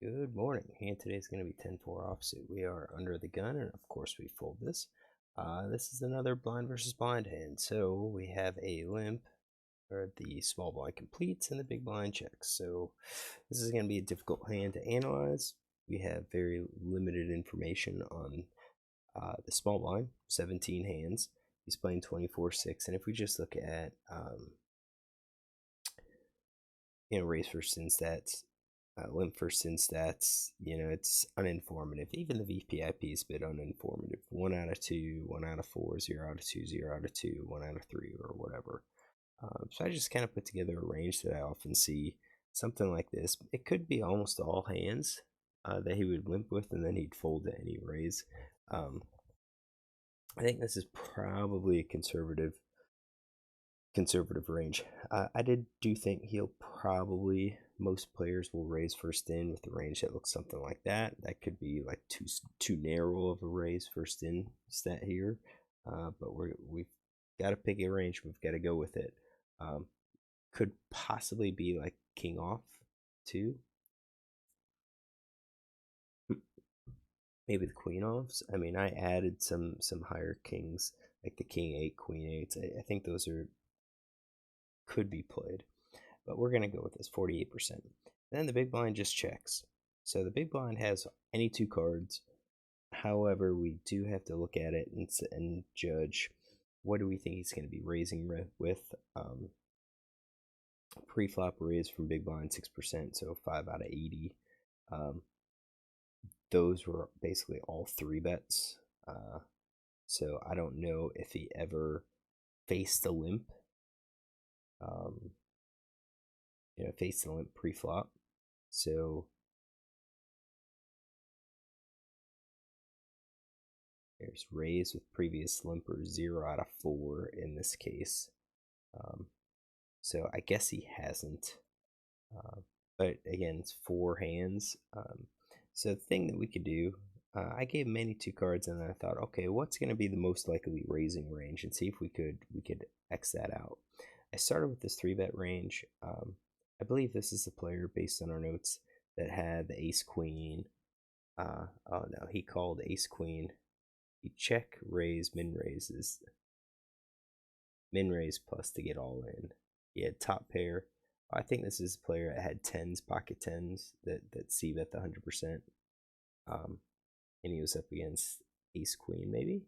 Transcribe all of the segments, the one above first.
Good morning. Hand today is going to be 10-4 offsuit. We are under the gun, and of course we fold this. This is another blind versus blind hand. So we have a limp, or the small blind completes, and the big blind checks. So this is going to be a difficult hand to analyze. We have very limited information on the small blind, 17 hands. He's playing 24-6, and if we just look at raise first in stats, limp first in stats, it's uninformative. Even the VPIP is a bit uninformative. 1 out of 2, 1 out of 4, 0 out of 2, 0 out of 2, 1 out of 3, or whatever. So I just kind of put together a range that I often see, something like this. It could be almost all hands that he would limp with, and then he'd fold to any raise. I think this is probably a conservative range. I do think he'll probably, most players will raise first in with a range that looks something like that. That could be like too narrow of a raise first in stat here, but we've got to pick a range. We've got to go with it. Could possibly be like king off too. Maybe the queen offs. I mean, I added some higher kings, like the king 8, queen 8. I think those could be played, but we're going to go with this 48%. Then the big blind just checks. So the big blind has any 2 cards. However, we do have to look at it and judge what do we think he's going to be raising with. Pre-flop raise from big blind 6%, so 5 out of 80. Those were basically all 3 bets. So I don't know if he ever faced a limp. Faced a limp pre-flop. So there's raise with previous limper, 0 out of 4 in this case. So I guess he hasn't. But again, it's 4 hands. So the thing that we could do, I gave him any 2 cards, and then I thought, okay, what's going to be the most likely raising range, and see if we could X that out. I started with this 3-bet range. I believe this is the player, based on our notes, that had the ace queen. Oh no, he called ace queen. He check raise, min raises, min raise plus to get all in. He had top pair. I think this is a player that had 10s, pocket 10s, that c-bet the 100%. And he was up against ace queen, maybe.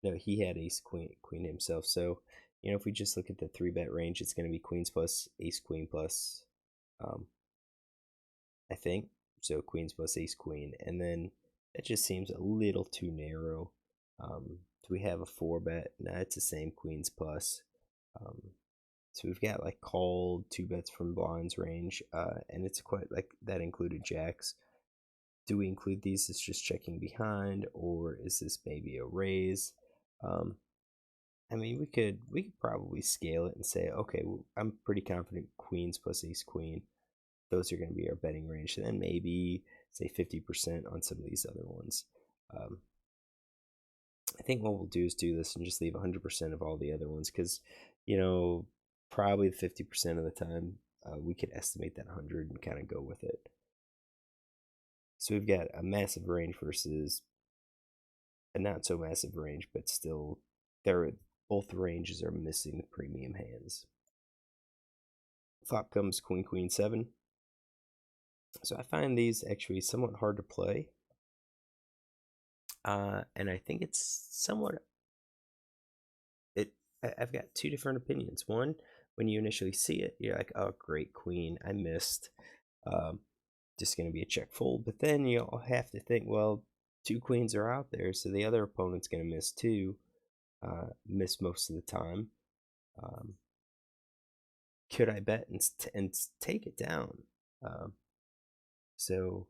No, he had ace queen himself. So if we just look at the 3-bet range, it's going to be queens plus ace queen plus, I think. So queens plus ace queen. And then that just seems a little too narrow. Do we have a 4-bet? No, it's the same, queens plus. So we've got like called 2 bets from blinds range, and it's quite like that included jacks. Do we include these as just checking behind, or is this maybe a raise? I mean, we could probably scale it and say, okay, well, I'm pretty confident queens plus ace queen, those are going to be our betting range. And then maybe say 50% on some of these other ones. I think what we'll do is do this and just leave 100% of all the other ones, because probably 50% of the time we could estimate that 100 and kind of go with it. So we've got a massive range versus a not so massive range, but still both ranges are missing the premium hands. Flop comes queen, queen, 7. So I find these actually somewhat hard to play. And I think it's somewhat, I've got 2 different opinions. One, when you initially see it, you're like, oh, great queen, I missed. Just going to be a check fold. But then you'll have to think, well, 2 queens are out there, so the other opponent's going to miss too. Miss most of the time. Could I bet and take it down? So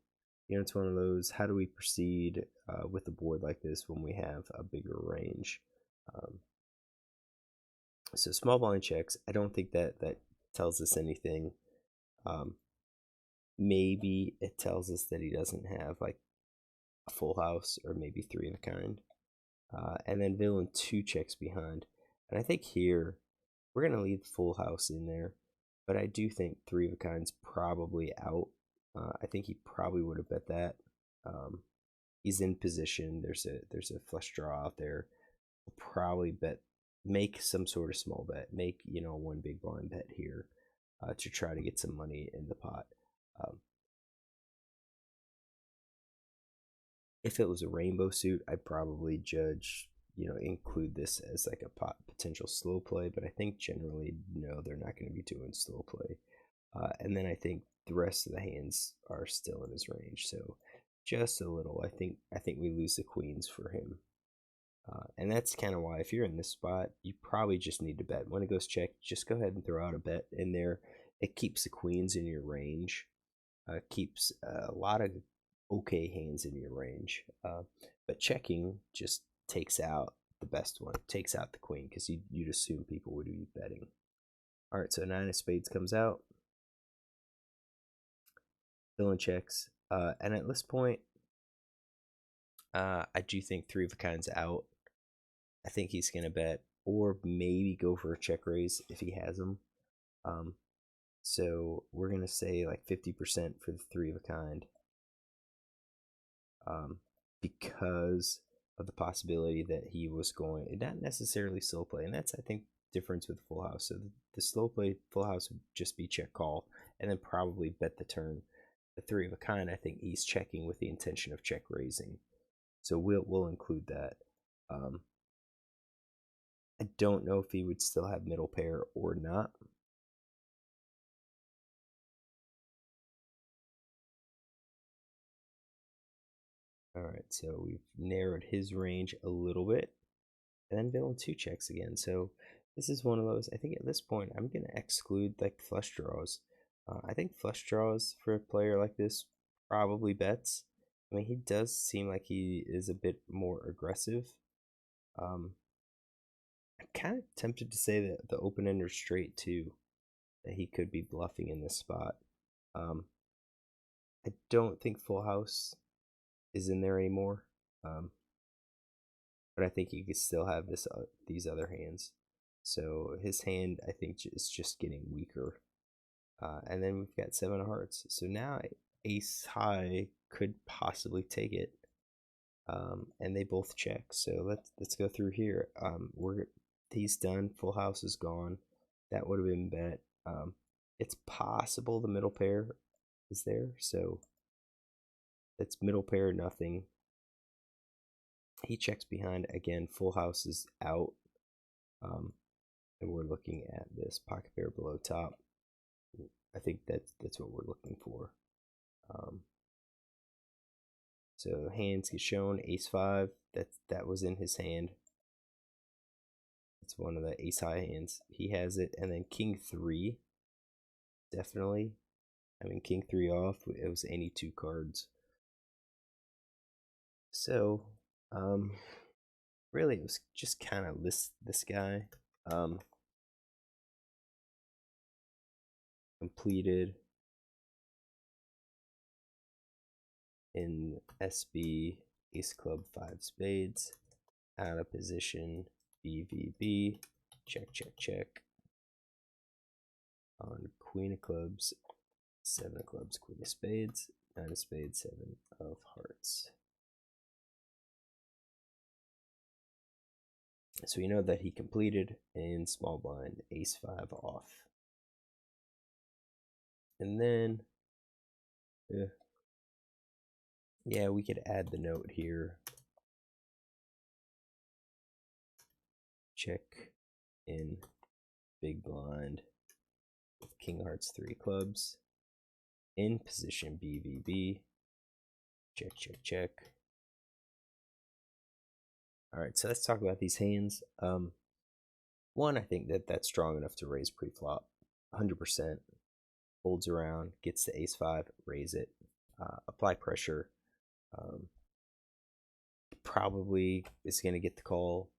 it's one of those, how do we proceed with a board like this when we have a bigger range? So small blind checks, I don't think that tells us anything. Maybe it tells us that he doesn't have like a full house, or maybe 3 of a kind. And then villain 2 checks behind. And I think here we're going to leave full house in there, but I do think three of a kind's probably out. I think he probably would have bet that. He's in position. There's a flush draw out there. We'll probably make some sort of small bet, make one big blind bet here to try to get some money in the pot. If it was a rainbow suit, I'd probably include this as like a potential slow play, but I think generally, no, they're not going to be doing slow play. And then I think the rest of the hands are still in his range, so just a little. I think we lose the queens for him. And that's kind of why, if you're in this spot, you probably just need to bet. When it goes check, just go ahead and throw out a bet in there. It keeps the queens in your range. Keeps a lot of okay hands in your range. But checking just takes out the best one. It takes out the queen because you'd assume people would be betting. All right, so 9 of spades comes out. Villain checks. And at this point, I do think 3 of a kind's out. I think he's going to bet or maybe go for a check raise if he has them. So we're going to say like 50% for the 3 of a kind. Because of the possibility that he was going, not necessarily slow play, and that's, I think, difference with full house. So the slow play full house would just be check call and then probably bet the turn. The 3 of a kind, I think he's checking with the intention of check raising, so we'll include that. I don't know if he would still have middle pair or not. All right, so we've narrowed his range a little bit, and then villain 2 checks again. So this is one of those, I think at this point I'm going to exclude like flush draws. I think flush draws for a player like this probably bets. I mean, he does seem like he is a bit more aggressive. I'm kind of tempted to say that the open-ender straight too, that he could be bluffing in this spot. I don't think full house is in there anymore, but I think he could still have these other hands. So his hand, I think, is just getting weaker. And then we've got 7 of hearts. So now ace high could possibly take it. And they both check. So let's go through here. He's done. Full house is gone. That would have been bet. It's possible the middle pair is there. So that's middle pair, nothing. He checks behind again. Full house is out. And we're looking at this pocket pair below top. I think that's what we're looking for. So hands get shown. Ace 5. That was in his hand. It's one of the ace high hands. He has it, and then king 3. Definitely. I mean, king 3 off. It was any 2 cards. So, really, it was just kind of this guy. Completed in SB, ace club 5 spades, out of position, BvB, check, check, check. On queen of clubs, 7 of clubs, queen of spades, 9 of spades, 7 of hearts. So we know that he completed in small blind, ace 5 off. And then, yeah, we could add the note here. Check in big blind with king hearts 3 clubs. In position BvB. Check, check, check. All right, so let's talk about these hands. One, I think that's strong enough to raise pre-flop. 100%. Holds around, gets to ace 5, raise it. Apply pressure. Probably is going to get the call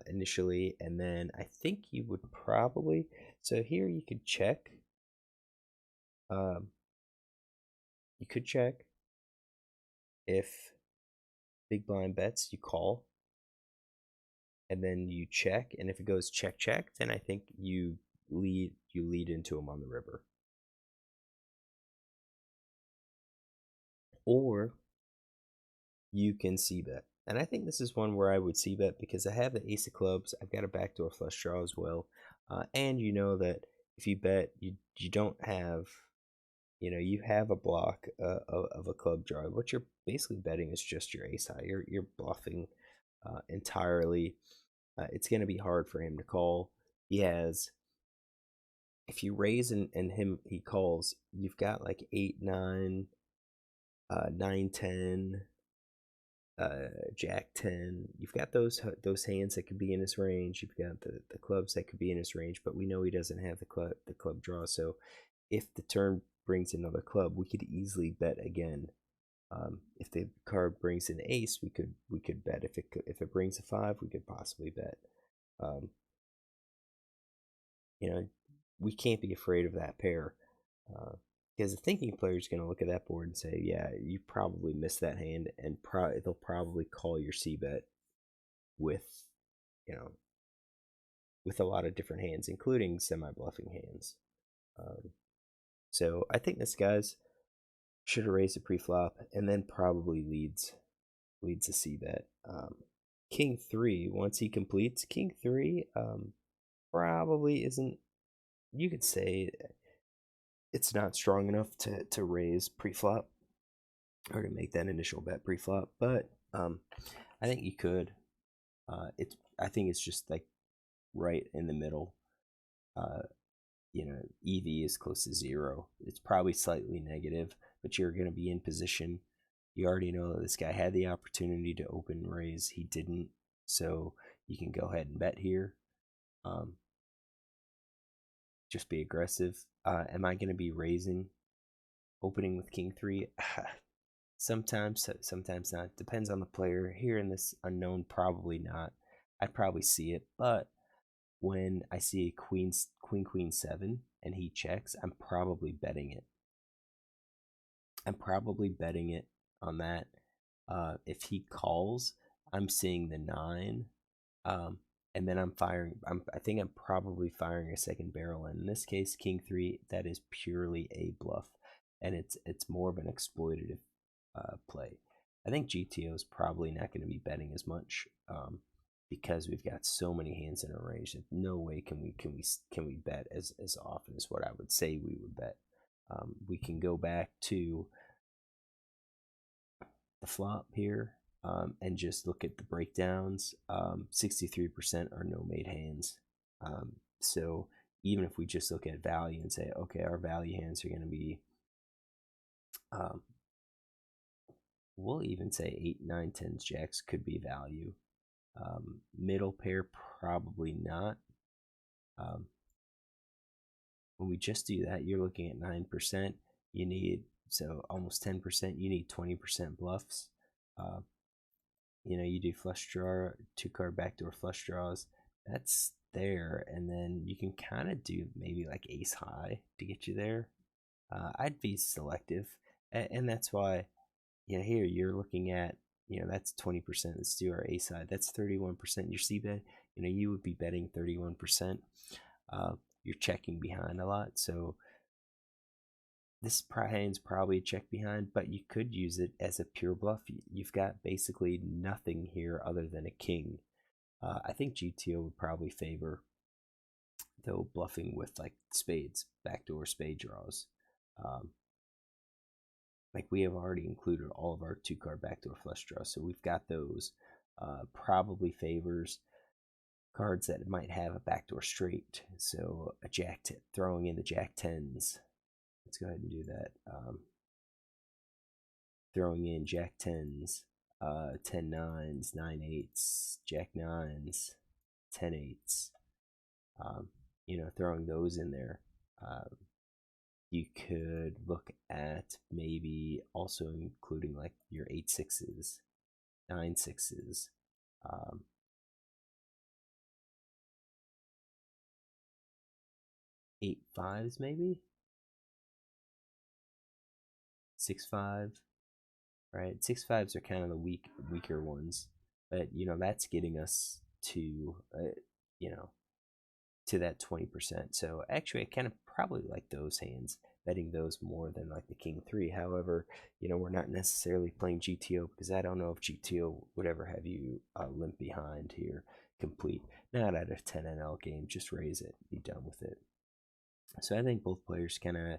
initially, and then I think you would probably, so here you could check. You could check. If big blind bets, you call, and then you check, and if it goes check check, then I think you lead into them on the river. Or you can c-bet. And I think this is one where I would c-bet because I have the ace of clubs. I've got a backdoor flush draw as well. And you know that if you bet, you don't have, you have a block of a club draw. What you're basically betting is just your ace high. You're bluffing entirely. It's going to be hard for him to call. He has, if you raise and he calls, you've got like 8, 9, 9, 10, Jack 10. You've got those hands that could be in his range. You've got the clubs that could be in his range, but we know he doesn't have the club draw. So if the turn brings another club, we could easily bet again. If the card brings an ace, we could bet. If it brings a 5, we could possibly bet. We can't be afraid of that pair. Because the thinking player is going to look at that board and say, yeah, you probably missed that hand, and they'll probably call your c-bet with, with a lot of different hands, including semi-bluffing hands. So I think this guy's should have raised a pre-flop and then probably leads a c-bet. King 3, once he completes, King 3 probably isn't, you could say it's not strong enough to raise pre-flop or to make that initial bet pre-flop, but I think you could. I think it's just like right in the middle. EV is close to 0. It's probably slightly negative, but you're going to be in position. You already know that this guy had the opportunity to open raise. He didn't, so you can go ahead and bet here. Just be aggressive. Am I going to be raising, opening with King 3? Sometimes not. Depends on the player. Here in this unknown, probably not. I'd probably see it, but when I see a queen 7 and he checks, I'm probably betting it. On that. If he calls, I'm seeing the 9, and then I'm firing. I think I'm probably firing a second barrel. And in this case, King 3, that is purely a bluff, and it's more of an exploitative play. I think GTO is probably not going to be betting as much because we've got so many hands in our range that no way can we bet as often as what I would say we would bet. We can go back to the flop here and just look at the breakdowns. 63% are no made hands. So even if we just look at value and say, okay, our value hands are going to be we'll even say 8, 9, 10s, jacks could be value. Middle pair, probably not. When we just do that, you're looking at 9%. You need, so almost 10%. You need 20% bluffs. You do flush draw, 2-card backdoor flush draws. That's there, and then you can kind of do maybe like ace high to get you there. I'd be selective, and that's why. Here you're looking at, that's 20%. Let's do our A side. That's 31%. Your C bet, you would be betting 31%. You're checking behind a lot, so this hand's probably a check behind, but you could use it as a pure bluff. You've got basically nothing here other than a king. I think GTO would probably favor, though, bluffing with like spades, backdoor spade draws. Like we have already included all of our 2-card backdoor flush draws, so we've got those. Probably favors cards that might have a backdoor straight, so a jack throwing in the jack 10s. Let's go ahead and do that. Throwing in jack 10s, 10 9s, 9 8s, jack 9s, 10 8s. Throwing those in there. You could look at maybe also including like your 8 6s, 9 6s, 8 5s, maybe 6 5, right? 6 5s are kind of the weaker ones, but that's getting us to to that 20%. So actually, I kind of probably like those hands, betting those more than like the king 3. However, we're not necessarily playing GTO because I don't know if GTO would ever have you limp behind here complete. Not at a 10 NL game, just raise it, be done with it. So I think both players kind of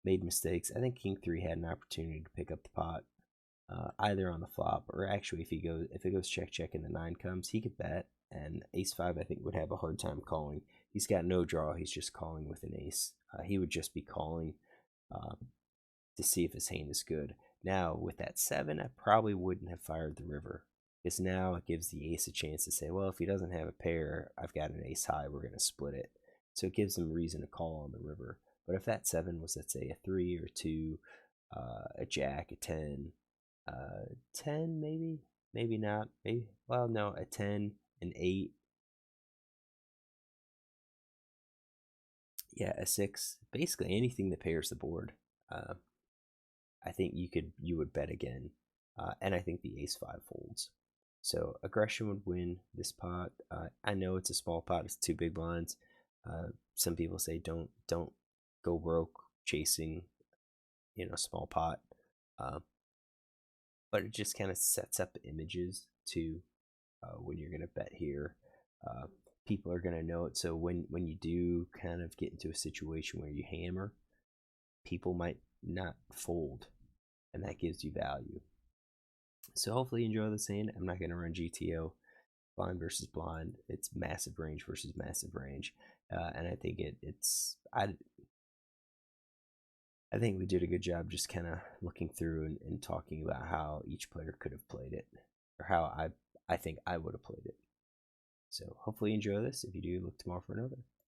made mistakes. I think king 3 had an opportunity to pick up the pot. Either on the flop, or actually if it goes check check and the 9 comes, he could bet, and ace 5 I think would have a hard time calling. He's got no draw, he's just calling with an ace. He would just be calling to see if his hand is good. Now with that 7, I probably wouldn't have fired the river, because now it gives the ace a chance to say, well, if he doesn't have a pair, I've got an ace high, we're going to split it. So it gives him reason to call on the river. But if that 7 was, let's say, a 3 or 2, a jack, a 10, 10 maybe not, maybe, well, no, a 10, an 8, yeah, a 6, basically anything that pairs the board. I think you would bet again, and I think the ace 5 folds. So aggression would win this pot. I know it's a small pot, it's 2 big blinds. Some people say don't go broke chasing small pot, but it just kind of sets up images to when you're going to bet here. People are going to know it. So when you do kind of get into a situation where you hammer, people might not fold, and that gives you value. So hopefully you enjoy this hand. I'm not going to run GTO blind versus blind. It's massive range versus massive range, and I think I think we did a good job just kind of looking through and talking about how each player could have played it, or how I think I would have played it. So hopefully you enjoy this. If you do, look tomorrow for another.